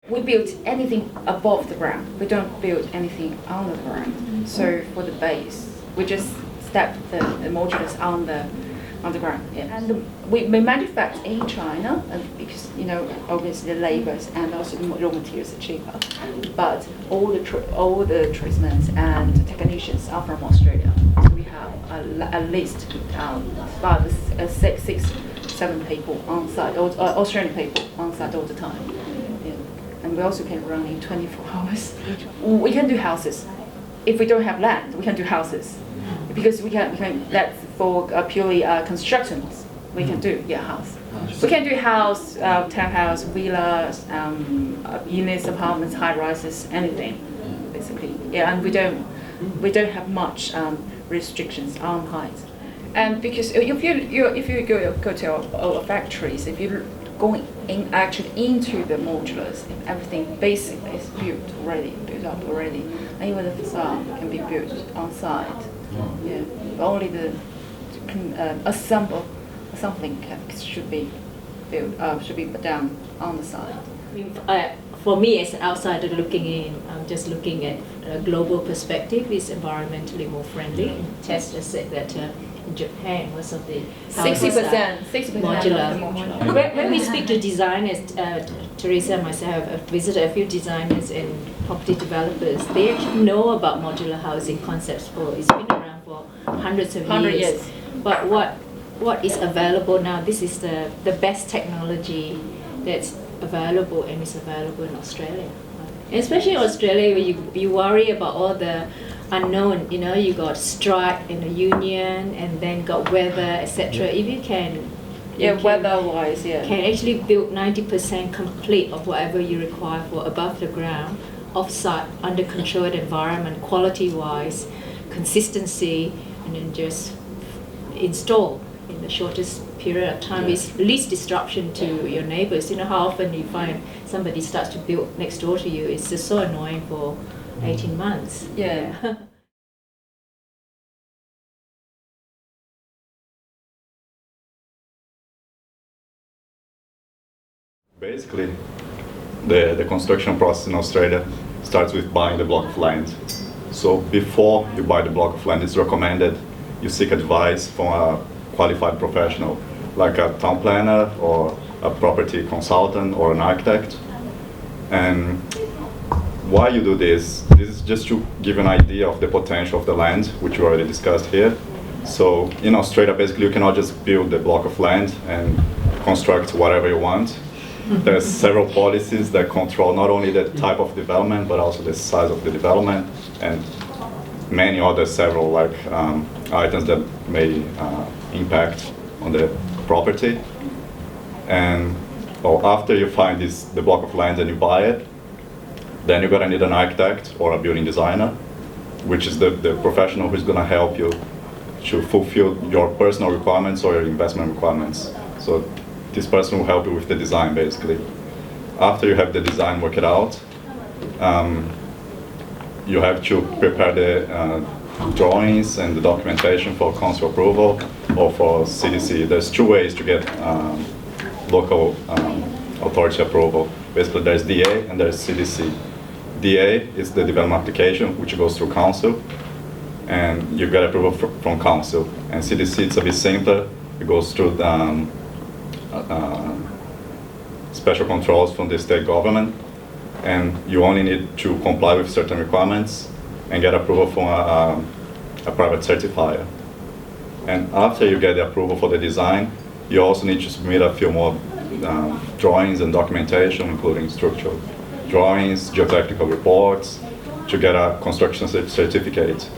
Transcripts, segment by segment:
We build anything above the ground. We don't build anything on the ground. So for the base, we just step the modulars on the ground. Yeah. And we manufacture in China, because obviously the labors and also the raw materials are cheaper. But all the treatments and technicians are from Australia. So we have at least about 6-7 people on site, Australian people on site all the time. Yeah. And we also can run in 24 hours. We can do houses. If we don't have land, we can do houses. Because we can that's for purely constructions. We can do house. We can do house, townhouse, villas, units, apartments, high rises, anything, basically. Yeah, and we don't have much restrictions on height. And because if you go to our factories, if you're going into the modulars, if everything basically is built up already, and even the facade can be built on site. Yeah, only the assembling should be built, should be done on the site. For me, as an outsider looking in, I'm just looking at a global perspective. Is environmentally more friendly. Tess just said that in Japan, most of the 60% modular. When we speak to designers, Teresa and myself have visited a few designers and property developers. They actually know about modular housing concepts it's been around for hundreds of years. But what is available now? This is the best technology that's available and is available in Australia. And especially in Australia, where you worry about all the unknown. You got strike in the union, and then got weather, etc. If you can. Weather-wise, can actually build 90% complete of whatever you require for above the ground, off-site, under controlled environment, quality-wise, consistency, and then just install in the shortest period of time. Is least disruption to your neighbors. How often you find somebody starts to build next door to you? It's just so annoying for 18 months. Yeah. Basically, the construction process in Australia starts with buying the block of land. So before you buy the block of land, it's recommended you seek advice from a qualified professional, like a town planner or a property consultant or an architect. And why you do this is just to give an idea of the potential of the land, which we already discussed here. So in Australia, basically, you cannot just build the block of land and construct whatever you want. There's several policies that control not only the type of development, but also the size of the development, and many other several items that may impact on the property. And after you find the block of land and you buy it, then you're gonna need an architect or a building designer, which is the professional who's gonna help you to fulfill your personal requirements or your investment requirements. So this person will help you with the design, basically. After you have the design worked out, you have to prepare the drawings and the documentation for council approval or for CDC. There's two ways to get local authority approval. Basically, there's DA and there's CDC. DA is the development application, which goes through council, and you get approval from council. And CDC, it's a bit simpler. It goes through special controls from the state government, and you only need to comply with certain requirements and get approval from a private certifier. And after you get the approval for the design, you also need to submit a few more drawings and documentation, including structural drawings, geotechnical reports, to get a construction certificate.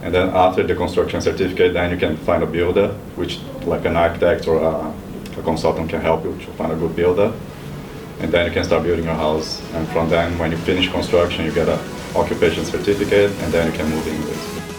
And then after the construction certificate, then you can find a builder, which like an architect or a consultant can help you to find a good builder. And then you can start building your house. And from then, when you finish construction, you get an occupation certificate, and then you can move in with it.